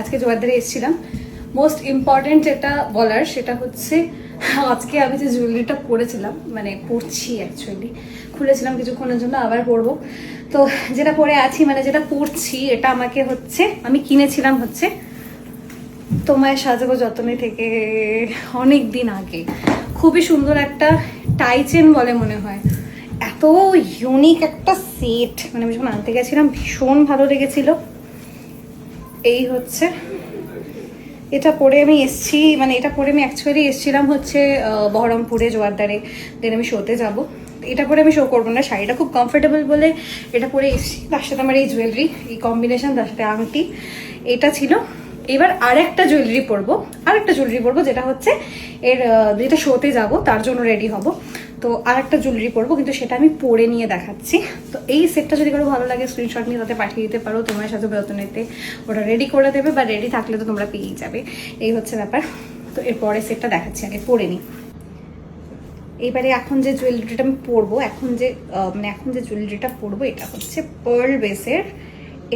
আজকে জোয়ারদারে এসেছিলাম। Most important যেটা বলার সেটা হচ্ছে আজকে আমি যে জুয়েলারিটা পরেছিলাম, মানে পরছি অ্যাকচুয়ালি, খুলেছিলাম কিছুক্ষণের জন্য, আবার পরবো। তো যেটা পরে আছি, মানে যেটা পরছি, এটা আমাকে হচ্ছে আমি কিনেছিলাম হচ্ছে তোমায় সাজাবো যতনে থেকে অনেক দিন আগে। খুবই সুন্দর একটা টাই চেন বলে মনে হয়, এত ইউনিক একটা সেট, মানে আমি যখন আনতে গেছিলাম ভীষণ ভালো লেগেছিল। এই হচ্ছে এটা পরে আমি এসছি, মানে এটা পরে আমি অ্যাকচুয়ালি এসছিলাম হচ্ছে বহরমপুরে জোয়ারদারে, দেন আমি শোতে যাব। এটা পরে আমি শো করবো না, শাড়িটা খুব কমফোর্টেবল বলে এটা পরে এসছি। তার সাথে আমার এই জুয়েলারি, এই কম্বিনেশন, তার সাথে আংটি, এটা ছিল। এবার আরেকটা জুয়েলারি পরবো, যেটা হচ্ছে এর যেটা শোতে যাব তার জন্য রেডি হব। তো আরেকটা জুয়েলারি পরবো, কিন্তু সেটা আমি পরে নিয়ে দেখাচ্ছি। তো এই সেটটা যদি কারো ভালো লাগে স্ক্রিনশট নিয়ে তাতে পাঠিয়ে দিতে পারো, তোমার সাথে বেতনেতে ওটা রেডি করে দেবে, বা রেডি থাকলে তো তোমরা পেয়েই যাবে। এই হচ্ছে ব্যাপার। তো এরপরে সেটটা দেখাচ্ছি, আগে পরে নিই। এইবারে এখন যে জুয়েলারিটা আমি পরবো, এখন যে জুয়েলারিটা পরবো, এটা হচ্ছে পার্ল বেসের।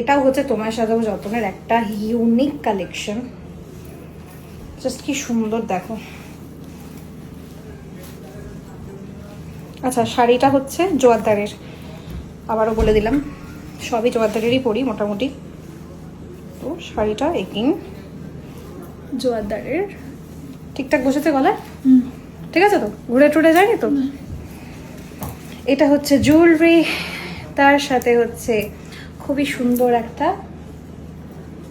এটাও হচ্ছে তোমার সাজাবো যতনের একটা ইউনিক কালেকশন। জাস্ট কি সুন্দর দেখো। আচ্ছা, শাড়িটা হচ্ছে জোয়ারদারের, আবারও বলে দিলাম, সবই জোয়ারদারেরই পরি মোটামুটি। তো শাড়িটা এগেইন জোয়ারদারের। ঠিকঠাক বসেছে গলায়? ঠিক আছে তো? ঘুরে টুরে যায়নি তো? এটা হচ্ছে জুয়েলারি, তার সাথে হচ্ছে খুবই সুন্দর একটা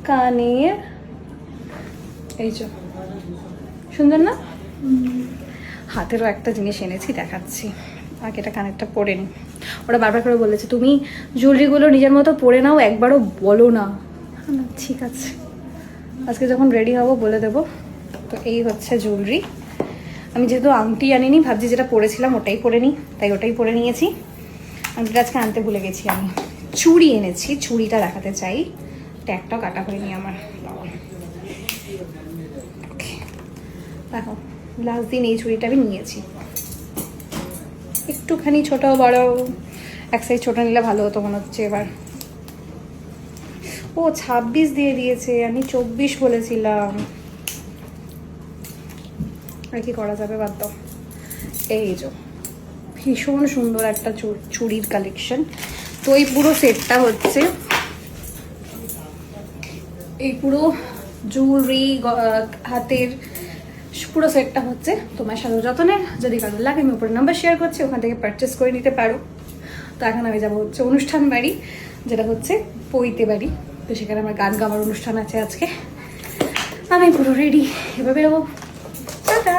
কানের, এই যে সুন্দর না? হাতেরও একটা জিনিস এনেছি, দেখাচ্ছি। আগে এটা কানেরটা পরে নি। ওরা বারবার করে বলেছে তুমি জুয়েলারিগুলো নিজের মতো পরে নাও, একবারও বলো না। ঠিক আছে, আজকে যখন রেডি হবো বলে দেবো। তো এই হচ্ছে জুয়েলারি। আমি যেহেতু আংটি আনিনি, ভাবছি যেটা পরেছিলাম ওটাই পরে নিই, তাই ওটাই পরে নিয়েছি। আংটিটা আজকে আনতে ভুলে গেছি আমি। চুড়ি এনেছি, চুড়িটা দেখাতে চাই। ট্যাগটাও কাটা হয়নি আমার। দেখো, লাস্ট দিন এই চুড়িটা আমি নিয়েছি। একটুখানি ছোট বড়, এক সাইজ ছোট নিলে ভালো হতো মনে হচ্ছে এবার। ও 26 দিয়ে দিয়েছে, আমি 24 বলেছিলাম। আর কি করা যাবে, বাদ দাও। এই যে ভীষণ সুন্দর একটা চুড়ির কালেকশন। তো এই পুরো সেটটা হচ্ছে, এই পুরো জুয়েলারি, হাতের পুরো সেটটা হচ্ছে তোমার সাজাবো যতনের। যদি কারো লাগে আমি উপরে নাম্বার শেয়ার করছি, ওখান থেকে পারচেস করে নিতে পারো। তো এখন আমি যাবো হচ্ছে অনুষ্ঠান বাড়ি, যেটা হচ্ছে পৈতে বাড়ি। তো সেখানে আমার গান গাওয়ার অনুষ্ঠান আছে আজকে। আমি পুরো রেডি, এবার বেরোবো। টাটা।